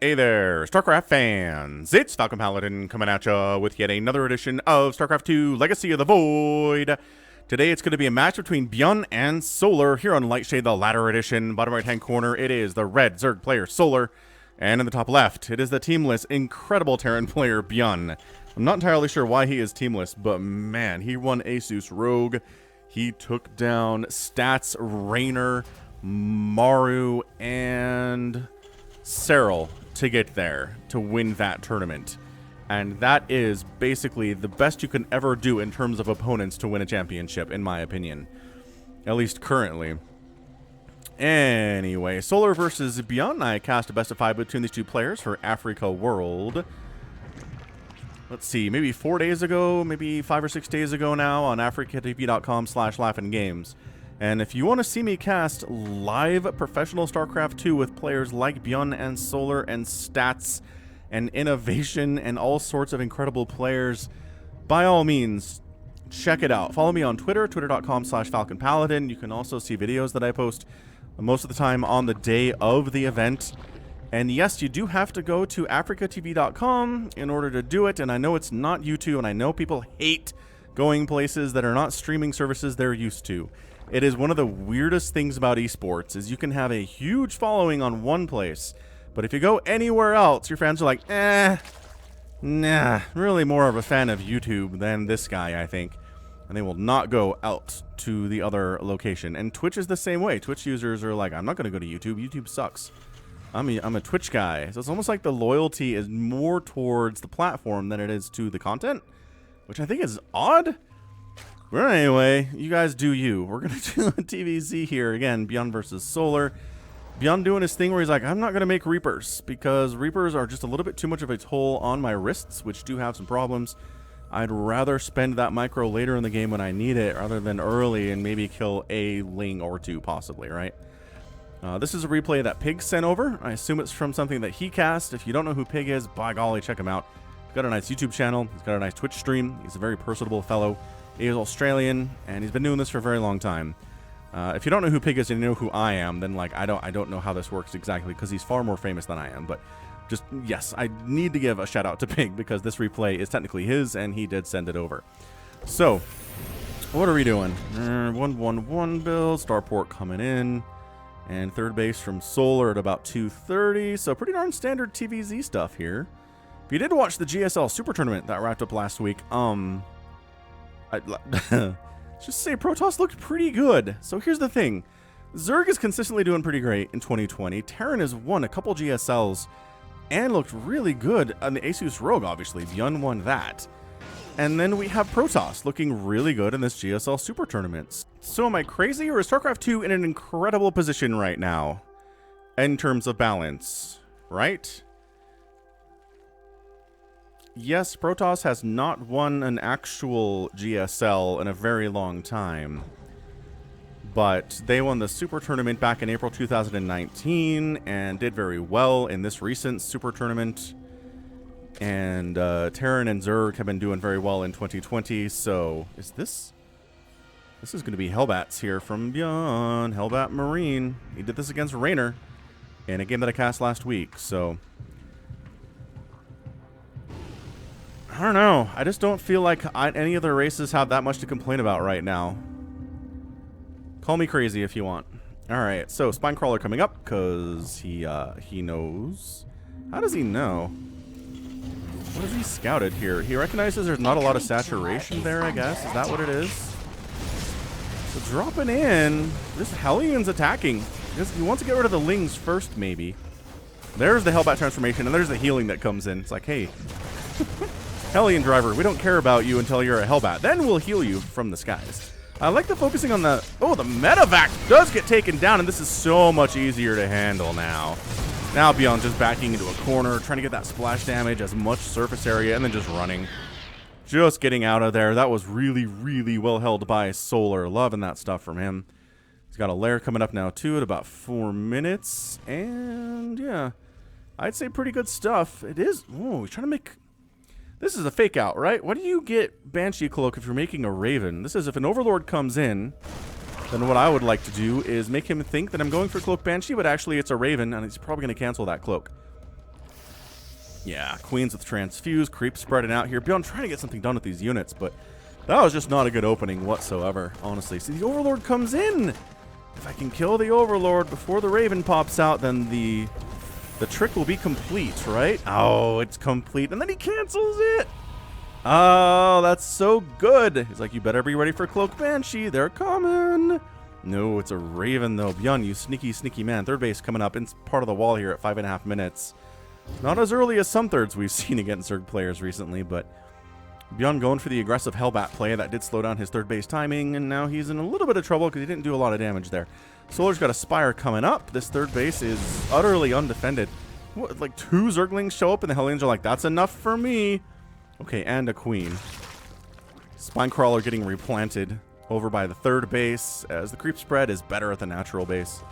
Hey there, StarCraft fans! It's Falcon Paladin coming at ya with yet another edition of StarCraft 2 Legacy of the Void. Today it's going to be a match between ByuN and Solar here on Lightshade, the latter edition. Bottom right hand corner, it is the red Zerg player Solar. And in the top left, it is the teamless, incredible Terran player ByuN. I'm not entirely sure why he is teamless, but man, he won Asus Rogue. He took down Stats, Raynor, Maru, and Cyril to get there, to win that tournament. And that is basically the best you can ever do in terms of opponents to win a championship, in my opinion. At least currently. Anyway, Solar versus ByuN. I cast a best of 5 between these two players for Africa World. Let's see, maybe 4 days ago, maybe 5 or 6 days ago now on africatv.com/laughingames. And if you want to see me cast live professional StarCraft 2 with players like ByuN and Solar and Stats and Innovation and all sorts of incredible players, by all means, check it out. Follow me on Twitter, twitter.com/FalconPaladin. You can also see videos that I post most of the time on the day of the event. And yes, you do have to go to africatv.com in order to do it. And I know it's not YouTube, and I know people hate going places that are not streaming services they're used to. It is one of the weirdest things about esports is you can have a huge following on one place, but if you go anywhere else, your fans are like, nah, really more of a fan of YouTube than this guy, I think. And they will not go out to the other location. And Twitch is the same way. Twitch users are like, I'm not going to go to YouTube. YouTube sucks. I'm a Twitch guy. So it's almost like the loyalty is more towards the platform than it is to the content, which I think is odd. But anyway, you guys do you. We're going to do a TVZ here. Again, ByuN versus Solar. ByuN doing his thing where he's like, I'm not going to make Reapers because Reapers are just a little bit too much of a toll on my wrists, which do have some problems. I'd rather spend that micro later in the game when I need it rather than early and maybe kill a Ling or two possibly, right? This is a replay that Pig sent over. I assume it's from something that he cast. If you don't know who Pig is, by golly, check him out. He's got a nice YouTube channel. He's got a nice Twitch stream. He's a very personable fellow. He is Australian, and he's been doing this for a very long time. If you don't know who Pig is and you know who I am, then like I don't know how this works exactly because he's far more famous than I am. But just, yes, I need to give a shout out to Pig because this replay is technically his, and he did send it over. So, what are we doing? 1-1-1 build, Starport coming in, and third base from Solar at about 2:30. So pretty darn standard TVZ stuff here. If you did watch the GSL Super Tournament that wrapped up last week, let's just say Protoss looked pretty good. So here's the thing. Zerg is consistently doing pretty great in 2020. Terran has won a couple GSLs and looked really good on the Asus Rogue, obviously. ByuN won that. And then we have Protoss looking really good in this GSL Super Tournament. So am I crazy, or is StarCraft 2 in an incredible position right now in terms of balance, right? Yes, Protoss has not won an actual GSL in a very long time, but they won the Super Tournament back in April 2019 and did very well in this recent Super Tournament. And Terran and Zerg have been doing very well in 2020, so this is going to be Hellbats here from ByuN, Hellbat Marine. He did this against Raynor in a game that I cast last week, so I don't know. I just don't feel like any other races have that much to complain about right now. Call me crazy if you want. Alright, so Spinecrawler coming up because he knows. How does he know? What has he scouted here? He recognizes there's not a lot of saturation there, I guess. Is that what it is? So dropping in. This Hellions attacking. He wants to get rid of the Lings first, maybe. There's the Hellbat transformation, and there's the healing that comes in. It's like, hey, Hellion driver, we don't care about you until you're a Hellbat. Then we'll heal you from the skies. I like the focusing on the... Oh, the medevac does get taken down, and this is so much easier to handle now. Now ByuN just backing into a corner, trying to get that splash damage, as much surface area, and then just running. Just getting out of there. That was really, really well held by Solar. Loving that stuff from him. He's got a lair coming up now, too, at about 4 minutes. And, yeah, I'd say pretty good stuff. It is... Oh, he's trying to make... This is a fake out, right? Why do you get Banshee Cloak if you're making a Raven? This is if an Overlord comes in, then what I would like to do is make him think that I'm going for Cloak Banshee, but actually it's a Raven, and he's probably going to cancel that Cloak. Yeah, Queens with Transfuse, creep spreading out here. ByuN trying to get something done with these units, but that was just not a good opening whatsoever, honestly. See, the Overlord comes in. If I can kill the Overlord before the Raven pops out, then the trick will be complete, right? Oh, it's complete, and then he cancels it. Oh, that's so good. He's like, you better be ready for Cloak Banshee. They're coming. No, it's a Raven, though. ByuN, you sneaky, sneaky man. Third base coming up in part of the wall here at 5.5 minutes. Not as early as some thirds we've seen against Zerg players recently, but ByuN going for the aggressive Hellbat play. That did slow down his third base timing, and now he's in a little bit of trouble because he didn't do a lot of damage there. Solar's got a Spire coming up. This third base is utterly undefended. What, like 2 Zerglings show up, and the Hellions are like, that's enough for me. Okay, and a Queen. Spinecrawler getting replanted over by the third base, as the creep spread is better at the natural base.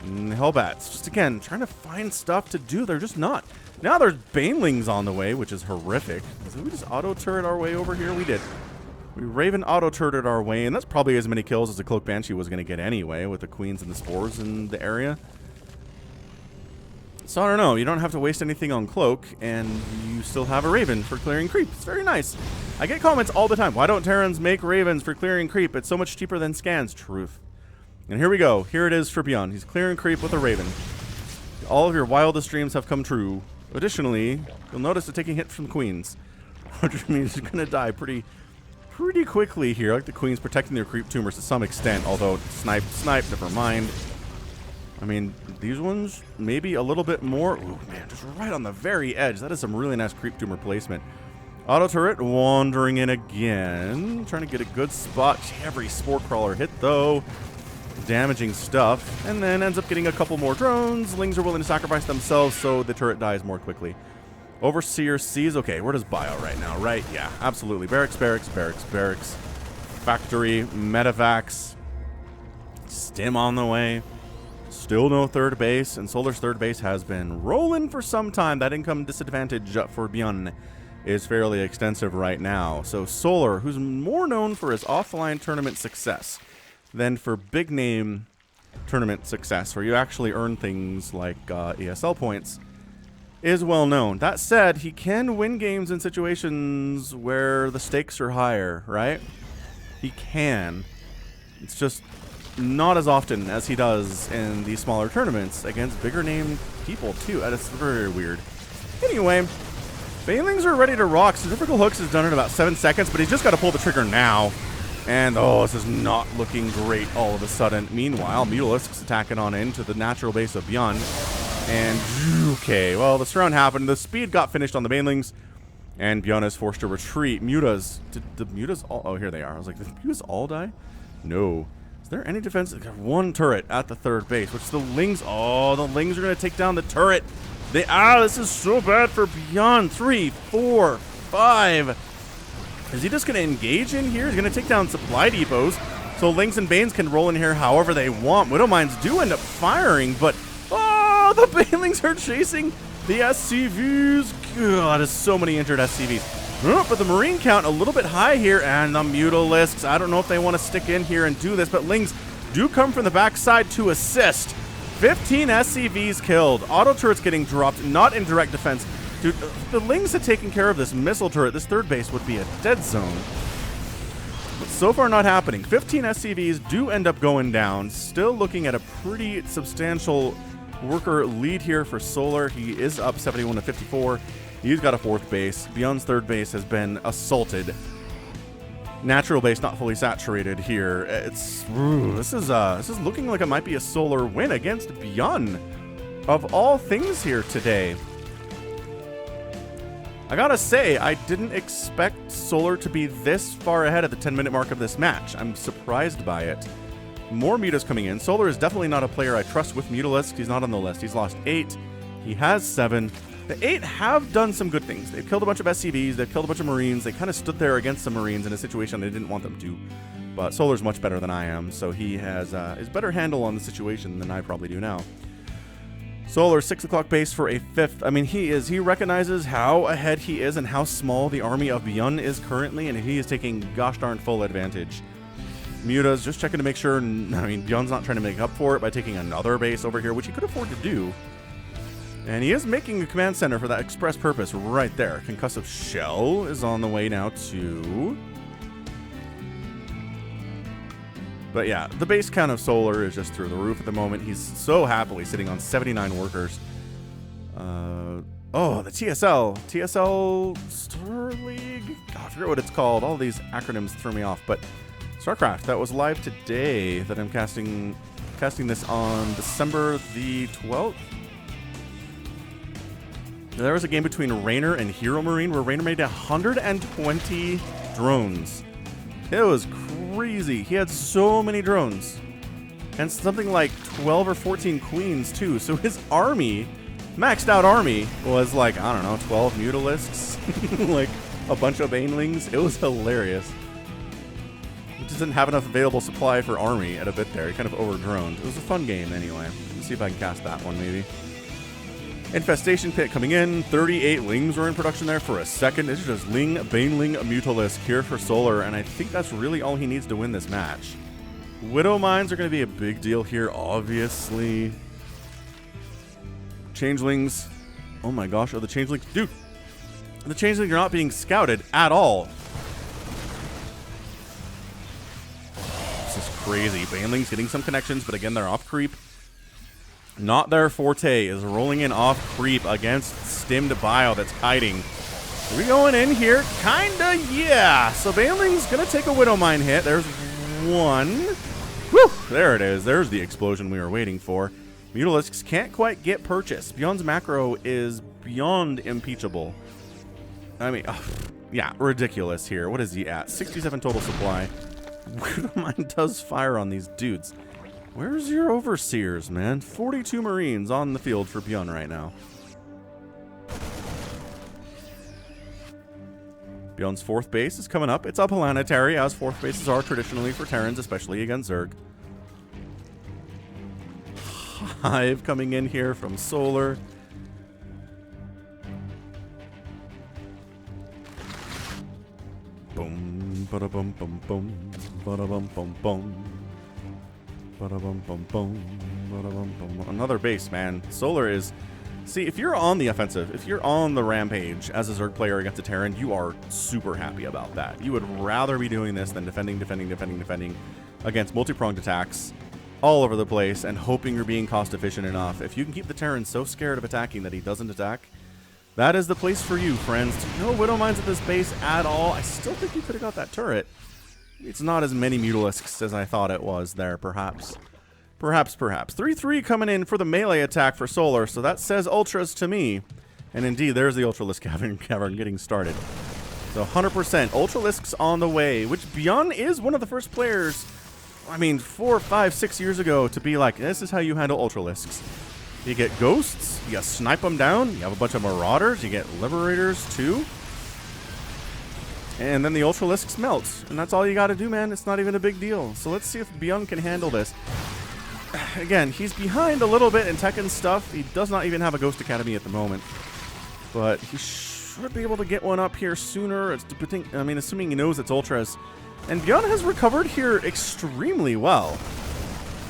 And Hellbats, just again, trying to find stuff to do. They're just not. Now there's Banelings on the way, which is horrific. Did we just auto-turret our way over here? We did. We Raven auto-turreted our way, and that's probably as many kills as the Cloak Banshee was going to get anyway, with the Queens and the Spores in the area. So I don't know, you don't have to waste anything on Cloak, and you still have a Raven for clearing creep. It's very nice. I get comments all the time, why don't Terrans make Ravens for clearing creep? It's so much cheaper than scans. Truth. And here we go. Here it is for ByuN. He's clearing creep with a Raven. All of your wildest dreams have come true. Additionally, you'll notice the taking hit from Queens, which means he's going to die pretty quickly here. Like the Queens protecting their creep tumors to some extent, although snipe, never mind. I mean, these ones, maybe a little bit more. Ooh, man, just right on the very edge. That is some really nice creep tumor placement. Auto turret wandering in again. Trying to get a good spot. Every Spore Crawler hit, though. Damaging stuff. And then ends up getting a couple more drones. Lings are willing to sacrifice themselves, so the turret dies more quickly. Overseer sees. Okay, where does Bio right now? Right, yeah, absolutely. Barracks. Factory, Medivacs. Stim on the way. Still no third base, and Solar's third base has been rolling for some time. That income disadvantage for ByuN is fairly extensive right now. So Solar, who's more known for his offline tournament success than for big name tournament success, where you actually earn things like ESL points, is well known. That said, he can win games in situations where the stakes are higher, right? He can. It's just not as often as he does in these smaller tournaments against bigger name people too. That is very weird. Anyway, Banelings are ready to rock. Centrifugal Hooks is done in about 7 seconds, but he's just got to pull the trigger now. And oh, this is not looking great all of a sudden. Meanwhile, Mutalisk's attacking on into the natural base of ByuN. And okay, well, the surround happened. The speed got finished on the Banelings, and ByuN is forced to retreat. Mutas, did the Mutas all? Oh, here they are. I was like, did the Mutas all die? No. Is there any defense? They got one turret at the third base, which the Lings. Oh, the Lings are going to take down the turret. This is so bad for ByuN. 3, 4, 5. Is he just going to engage in here? He's going to take down supply depots, so Lings and Banes can roll in here however they want. Widowmines do end up firing, but oh, the Banelings are chasing the SCVs. God, there's so many injured SCVs. Oh, but the Marine count a little bit high here, and the Mutalisks, I don't know if they want to stick in here and do this, but Lings do come from the backside to assist. 15 SCVs killed. Auto turrets getting dropped, not in direct defense. Dude, the Lings had taken care of this missile turret. This third base would be a dead zone. But so far not happening. 15 SCVs do end up going down. Still looking at a pretty substantial worker lead here for Solar. He is up 71 to 54. He's got a fourth base. ByuN's third base has been assaulted. Natural base not fully saturated here. This is looking like it might be a Solar win against ByuN, of all things here today. I gotta say, I didn't expect Solar to be this far ahead at the 10-minute mark of this match. I'm surprised by it. More Mutas coming in. Solar is definitely not a player I trust with Mutalisk. He's not on the list. He's lost 8. He has 7. The 8 have done some good things. They've killed a bunch of SCVs. They've killed a bunch of Marines. They kind of stood there against some Marines in a situation they didn't want them to. But Solar's much better than I am, so he has his better handle on the situation than I probably do now. Solar, 6 o'clock base for a 5th. I mean, he recognizes how ahead he is and how small the army of ByuN is currently, and he is taking gosh darn full advantage. Muta's just checking to make sure, I mean, ByuN's not trying to make up for it by taking another base over here, which he could afford to do. And he is making a command center for that express purpose right there. Concussive Shell is on the way now too. But yeah, the base count of Solar is just through the roof at the moment. He's so happily sitting on 79 workers. Oh, the TSL. TSL Star League? God, I forget what it's called. All these acronyms threw me off. But StarCraft, that was live today that I'm casting this on December the 12th. There was a game between Raynor and Hero Marine where Raynor made 120 drones. It was crazy. He had so many drones. And something like 12 or 14 queens, too. So his army, maxed out army, was like, I don't know, 12 Mutalisks. Like a bunch of Banelings. It was hilarious. He just didn't have enough available supply for army at a bit there. He kind of over-droned. It was a fun game anyway. Let's see if I can cast that one, maybe. Infestation Pit coming in. 38 Lings were in production there for a second. It's just Ling, Baneling, Mutalisk here for Solar, and I think that's really all he needs to win this match. Widow Mines are going to be a big deal here, obviously. Changelings. Oh my gosh, are the Changelings... Dude! The Changelings are not being scouted at all. This is crazy. Banelings getting some connections, but again, they're off creep. Not their forte is rolling in off creep against stimmed bio that's kiting. Are we going in here? Kinda, yeah. So Baneling's gonna take a Widow Mine hit. There's one. Whew, there it is. There's the explosion we were waiting for. Mutalisks can't quite get purchased. ByuN's macro is beyond impeachable. I mean, yeah, ridiculous here. What is he at? 67 total supply. Widow Mine does fire on these dudes. Where's your overseers, man? 42 Marines on the field for ByuN right now. ByuN's fourth base is coming up. It's a planetary, as fourth bases are traditionally for Terrans, especially against Zerg. Hive coming in here from Solar. Boom, bada bum bum bum, bada bum bum bum. Another base, man. Solar is... See, if you're on the offensive, if you're on the rampage as a Zerg player against a Terran, you are super happy about that. You would rather be doing this than defending against multi-pronged attacks all over the place and hoping you're being cost efficient enough. If you can keep the Terran so scared of attacking that he doesn't attack, that is the place for you, friends. No Widow Mines at this base at all. I still think you could have got that turret. It's not as many Mutalisks as I thought it was there, perhaps. Perhaps. 3-3 coming in for the melee attack for Solar, so that says Ultras to me. And indeed, there's the Ultralisk cavern getting started. So 100% Ultralisks on the way, which ByuN is one of the first players, I mean, 4, 5, 6 years ago to be like, this is how you handle Ultralisks. You get Ghosts, you snipe them down, you have a bunch of Marauders, you get Liberators too. And then the Ultralisks melt. And that's all you gotta do, man. It's not even a big deal. So let's see if ByuN can handle this. Again, he's behind a little bit in tech and stuff. He does not even have a Ghost Academy at the moment. But he should be able to get one up here sooner. I mean, assuming he knows it's Ultras. And ByuN has recovered here extremely well.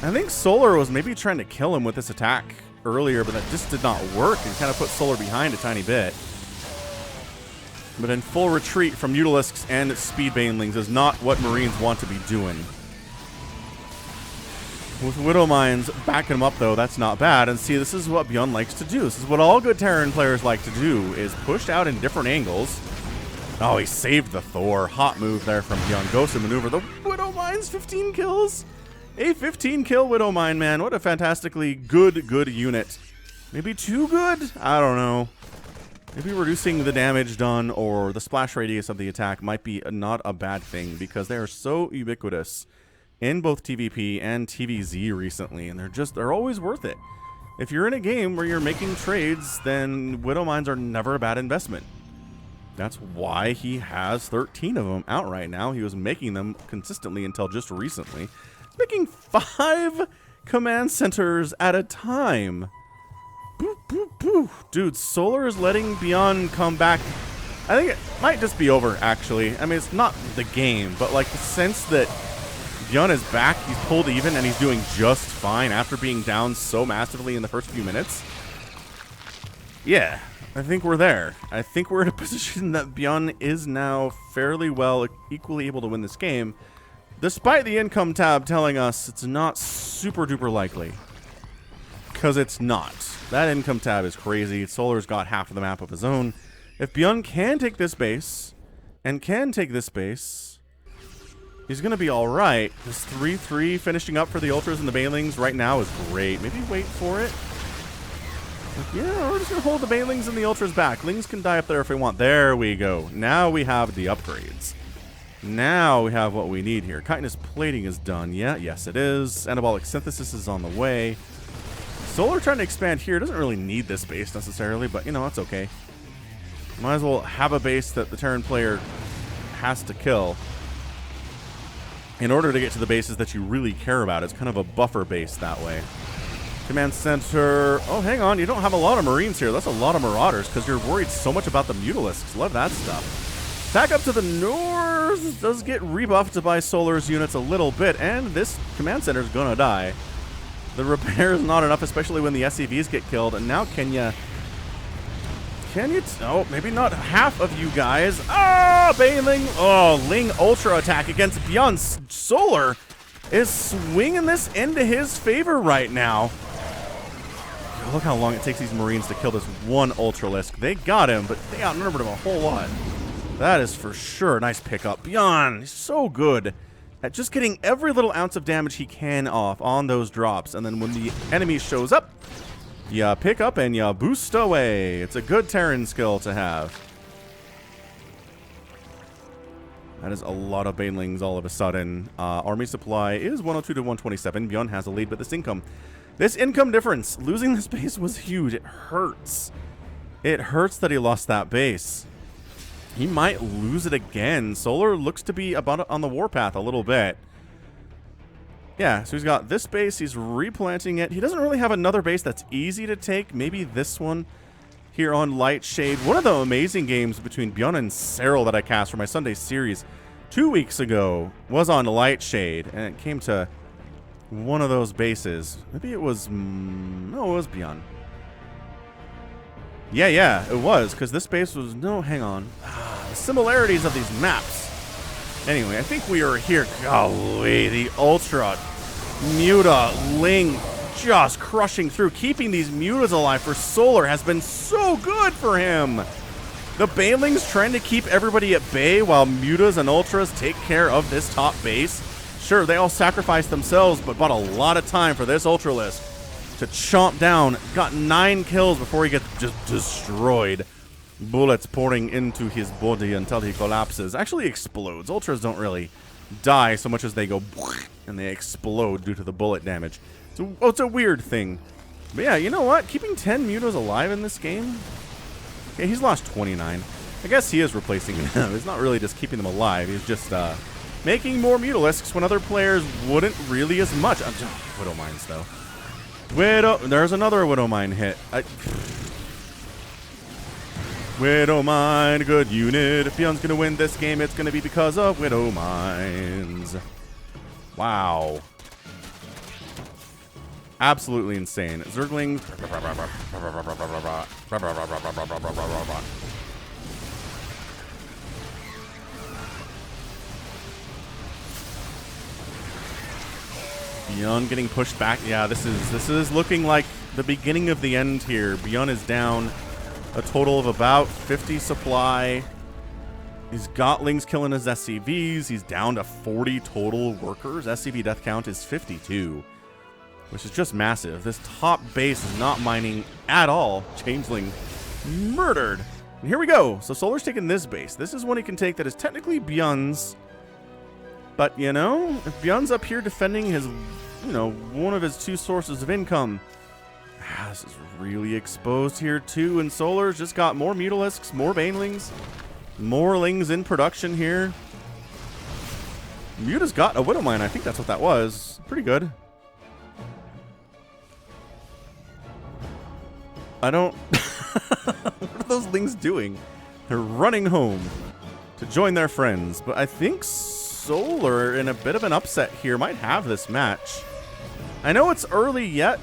I think Solar was maybe trying to kill him with this attack earlier, but that just did not work and kind of put Solar behind a tiny bit. But in full retreat from Mutalisks and Speed Banelings is not what Marines want to be doing. With Widow Mines backing them up, though, that's not bad. And see, this is what ByuN likes to do. This is what all good Terran players like to do, is push out in different angles. Oh, he saved the Thor. Hot move there from ByuN. Goes to maneuver. The Widow Mines, 15 kills. A 15-kill Widow Mine, man. What a fantastically good unit. Maybe too good? I don't know. Maybe reducing the damage done or the splash radius of the attack might be not a bad thing, because they are so ubiquitous in both TVP and TVZ recently, and they're always worth it. If you're in a game where you're making trades, then Widow Mines are never a bad investment. That's why he has 13 of them out right now. He was making them consistently until just recently. He's making 5 command centers at a time. Boo, boo, boo. Dude, Solar is letting ByuN come back. I think it might just be over, actually. I mean, it's not the game, but like the sense that ByuN is back, he's pulled even, and he's doing just fine after being down so massively in the first few minutes. Yeah, I think we're there. I think we're in a position that ByuN is now fairly well equally able to win this game, despite the income tab telling us it's not super duper likely. Because it's not. That income tab is crazy. Solar's got half of the map of his own. If ByuN can take this base, and can take this base, he's going to be alright. This 3-3 finishing up for the Ultras and the Banelings right now is great. Maybe wait for it. Yeah, we're just going to hold the Banelings and the Ultras back. Lings can die up there if they want. There we go. Now we have the upgrades. Now we have what we need here. Chitinous plating is done. Yeah, yes it is. Anabolic synthesis is on the way. Solar trying to expand here. Doesn't really need this base necessarily, but you know, that's okay. Might as well have a base that the Terran player has to kill in order to get to the bases that you really care about. It's kind of a buffer base that way. Command center. Oh, hang on. You don't have a lot of Marines here. That's a lot of Marauders because you're worried so much about the Mutalisks. Love that stuff. Back up to the north. Does get rebuffed by Solar's units a little bit, and this command center is going to die. The repair is not enough, especially when the SCVs get killed. And now can you... Oh, maybe not half of you guys. Ah, Baneling. Oh, Ling Ultra attack against ByuN. Solar is swinging this into his favor right now. Look how long it takes these Marines to kill this one Ultralisk. They got him, but they outnumbered him a whole lot. That is for sure. Nice pickup. ByuN is so good at just getting every little ounce of damage he can off on those drops. And then when the enemy shows up, you pick up and you boost away. It's a good Terran skill to have. That is a lot of Banelings all of a sudden. Army supply is 102 to 127. ByuN has a lead, but this income difference, losing this base was huge. It hurts. It hurts that he lost that base. He might lose it again. Solar looks to be about on the warpath a little bit. Yeah, so he's got this base. He's replanting it. He doesn't really have another base that's easy to take. Maybe this one here on Lightshade. One of the amazing games between ByuN and Cyril that I cast for my Sunday series 2 weeks ago was on Lightshade, and it came to one of those bases. Maybe it was... no, it was ByuN. Yeah, it was, because this base was... no, hang on. The similarities of these maps. Anyway, I think we are here. Golly, the Ultra Muta Ling just crushing through. Keeping these Mutas alive for Solar has been so good for him. The Banelings trying to keep everybody at bay while Mutas and Ultras take care of this top base. Sure, they all sacrificed themselves, but bought a lot of time for this Ultralisk to chomp down. Got 9 kills before he gets just destroyed. Bullets pouring into his body until he collapses. Actually explodes. Ultras don't really die so much as they go and they explode due to the bullet damage. So, it's a weird thing. But yeah, you know what? Keeping 10 Mutas alive in this game? Okay, he's lost 29. I guess he is replacing them. He's not really just keeping them alive. He's just making more Mutalisks when other players wouldn't really as much. Widow Mines, though. There's another Widow Mine hit. Widow Mine, good unit. If ByuN's going to win this game, it's going to be because of Widow Mines. Wow. Absolutely insane. Zerglings. ByuN getting pushed back. Yeah, this is looking like the beginning of the end here. ByuN is down a total of about 50 supply. He's got Lings killing his SCVs. He's down to 40 total workers. SCV death count is 52, which is just massive. This top base is not mining at all. Changeling murdered. And here we go. So Solar's taking this base. This is one he can take that is technically ByuN's. But, you know, if ByuN's up here defending his, you know, one of his 2 sources of income, this is really exposed here too, and Solar's just got more Mutalisks, more Banelings, more Lings in production here. Muta's got a Widow Mine. I think that's what that was. Pretty good. I don't... what are those Lings doing? They're running home to join their friends, but I think Solar, in a bit of an upset here, might have this match. I know it's early yet.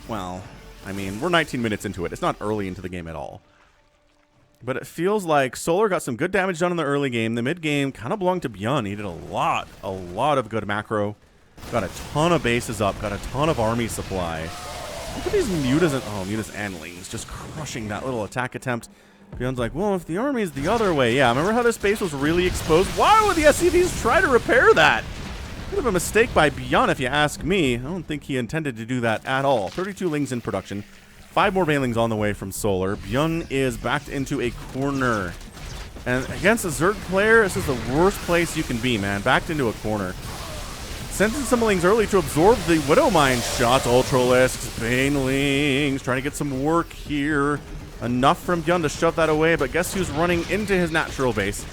Well, I mean, we're 19 minutes into it. It's not early into the game at all. But it feels like Solar got some good damage done in the early game. The mid game kind of belonged to ByuN. He did a lot of good macro. Got a ton of bases up. Got a ton of army supply. Look at these mutas and mutas and lings just crushing that little attack attempt. ByuN's like, well, if the army's the other way, yeah. Remember how this base was really exposed? Why would the SCVs try to repair that? Bit of a mistake by ByuN, if you ask me. I don't think he intended to do that at all. 32 lings in production. 5 more banelings on the way from Solar. ByuN is backed into a corner. And against a Zerg player, this is the worst place you can be, man. Backed into a corner. Sent in some lings early to absorb the Widowmine shots. Ultralisks, banelings, trying to get some work here. Enough from ByuN to shove that away, but guess who's running into his natural base?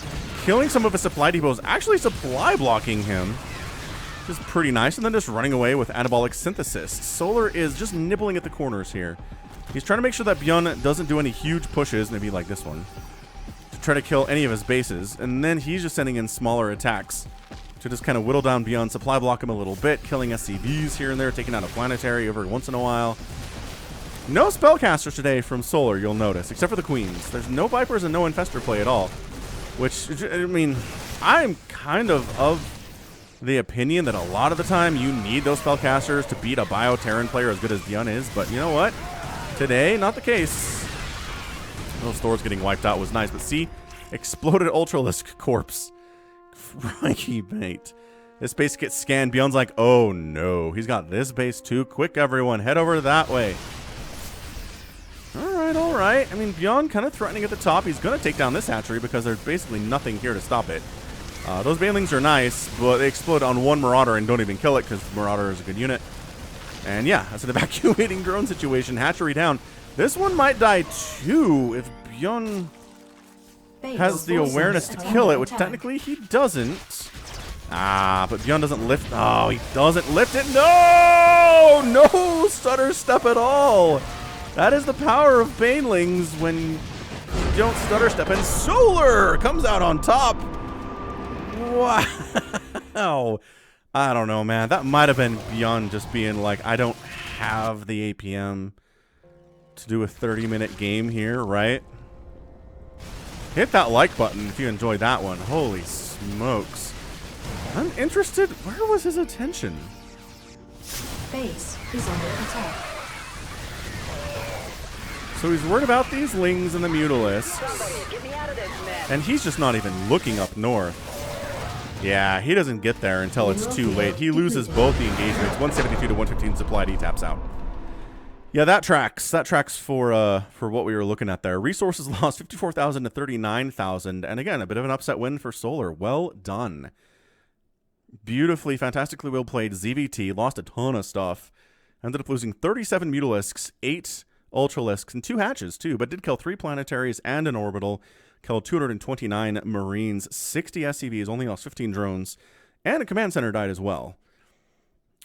Killing some of his supply depots, actually supply blocking him. Which is pretty nice, and then just running away with anabolic synthesis. Solar is just nibbling at the corners here. He's trying to make sure that ByuN doesn't do any huge pushes, maybe like this one, to try to kill any of his bases. And then he's just sending in smaller attacks to just kind of whittle down ByuN, supply block him a little bit, killing SCVs here and there, taking out a planetary every once in a while. No spellcasters today from Solar, you'll notice, except for the queens. There's no Vipers and no Infestor play at all. Which, I mean, I'm kind of the opinion that a lot of the time you need those spellcasters to beat a Bio-Terran player as good as ByuN is, but you know what? Today, not the case. Those Thors getting wiped out was nice, but see, exploded Ultralisk corpse. Crikey, mate. This base gets scanned. ByuN's like, oh no, he's got this base too. Quick, everyone, head over that way. All right. I mean, ByuN kind of threatening at the top. He's going to take down this hatchery because there's basically nothing here to stop it. Those banelings are nice, but they explode on one Marauder and don't even kill it because Marauder is a good unit. And yeah, that's an evacuating drone situation. Hatchery down. This one might die too if ByuN has the awareness to kill it, which technically he doesn't. But ByuN doesn't lift. Oh, he doesn't lift it. No! No stutter step at all. That is the power of banelings when you don't stutter step. And Solar comes out on top. Wow. I don't know, man. That might have been ByuN just being like, I don't have the APM to do a 30-minute game here, right? Hit that like button if you enjoyed that one. Holy smokes. I'm interested. Where was his attention? Base is under attack. So he's worried about these lings and the mutalisks. And he's just not even looking up north. Yeah, he doesn't get there until it's too late. He loses both the engagements. 172 to 115 supplied. He taps out. Yeah, that tracks. That tracks for what we were looking at there. Resources lost 54,000 to 39,000. And again, a bit of an upset win for Solar. Well done. Beautifully, fantastically well played. ZVT lost a ton of stuff. Ended up losing 37 mutalisks, 8 Ultralisks, and 2 hatches too, but did kill 3 planetaries and an orbital. Killed 229 Marines, 60 SCVs, only lost 15 drones, and a command center died as well.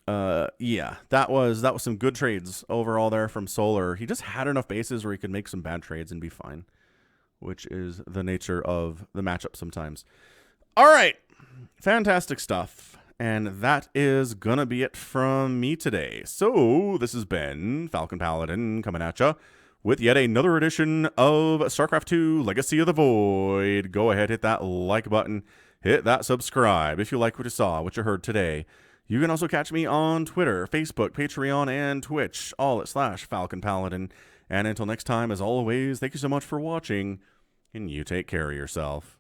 Yeah, that was some good trades overall there from Solar. He just had enough bases where he could make some bad trades and be fine, which is the nature of the matchup sometimes. All right, fantastic stuff. And that is going to be it from me today. So this has been Falcon Paladin coming at ya with yet another edition of StarCraft 2 Legacy of the Void. Go ahead, hit that like button, hit that subscribe if you like what you saw, what you heard today. You can also catch me on Twitter, Facebook, Patreon, and Twitch, all at /Falcon Paladin. And until next time, as always, thank you so much for watching, and you take care of yourself.